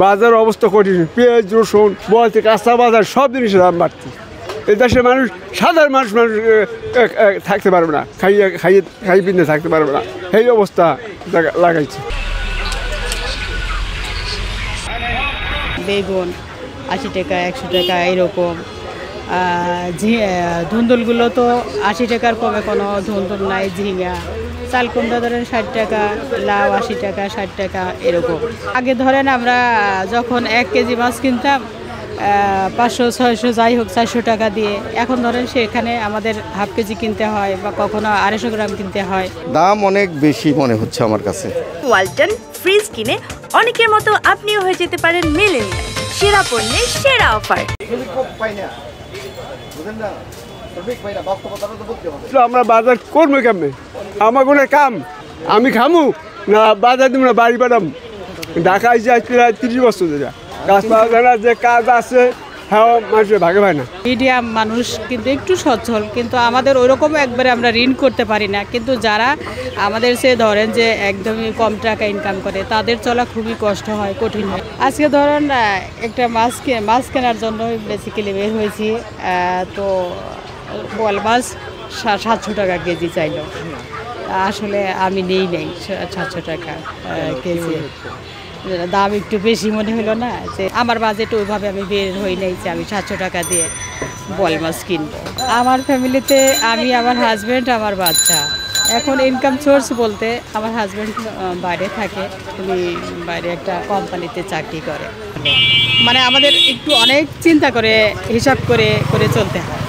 বাজার অবস্থা কঠিন, পেঁয়াজ রসুন বলতে কাঁচা বাজার সব জিনিসের দাম বাড়ছে। এই দেশের মানুষ সাধারণ মানুষ থাকতে পারবে না, খাইয়ে পিনে থাকতে পারবে না, এই অবস্থা লাগাইছে। বেগুন 80 টাকা 100 টাকা এরকম। ধুন্দুলগুলো তো 80 টাকার কমে কোনো ধুন্দুল নাই। ঝিঙা চাল কুমড়া ধরেন 60 টাকা, লাউ 80 টাকা 60 টাকা এরকম। আগে ধরেন আমরা যখন 1 কেজি মাছ কিনতাম 500 600 যাই হোক 400 টাকা দিয়ে, এখন ধরেন সেখানে আমাদের হাফ কেজি কিনতে হয় বা কখনো 250 গ্রাম কিনতে হয়। দাম অনেক বেশি মনে হচ্ছে আমার কাছে। ওয়ালটন ফ্রিজ কিনে অনেকের মতো আপনিও হয়ে যেতে পারেন মিলেনিয়াল। সেরা পণ্যের সেরা অফার। আমরা বাজার করবো কেমনে? আমার কোনো কাম আমি খামু না বাজার দিব না বাড়ি পাঠাম। ঢাকায় যাই প্রায় 30 বছর ধরে কাজ পাওয়া যায় না, যে কাজ আছে হ্যাঁ মানুষের ভাগে পায় না। মিডিয়াম মানুষ কিন্তু একটু সচ্ছল, কিন্তু আমাদের ওইরকম একবারে আমরা ঋণ করতে পারি না। কিন্তু যারা আমাদের সে ধরেন যে একদমই কম টাকা ইনকাম করে তাদের চলা খুবই কষ্ট হয়, কঠিন হয়। আজকে ধরেন একটা মাছ কেনার জন্য বেসিক্যালি বের হয়েছি, তো বোয়াল মাছ 700 টাকা কেজি চাইল। আসলে আমি নেই 700 টাকা কেজি, দাম একটু বেশি মনে হলো না, যে আমার বাজেট ওইভাবে আমি বের হই নাই যে আমি 700 টাকা দিয়ে বোয়াল মাছ কিনবো। আমার ফ্যামিলিতে আমি, আমার হাজব্যান্ড, আমার বাচ্চা। এখন ইনকাম সোর্স বলতে আমার হাজব্যান্ড বাইরে থাকে, উনি বাইরে একটা কোম্পানিতে চাকরি করে। মানে আমাদের একটু অনেক চিন্তা করে হিসাব করে চলতে হয়।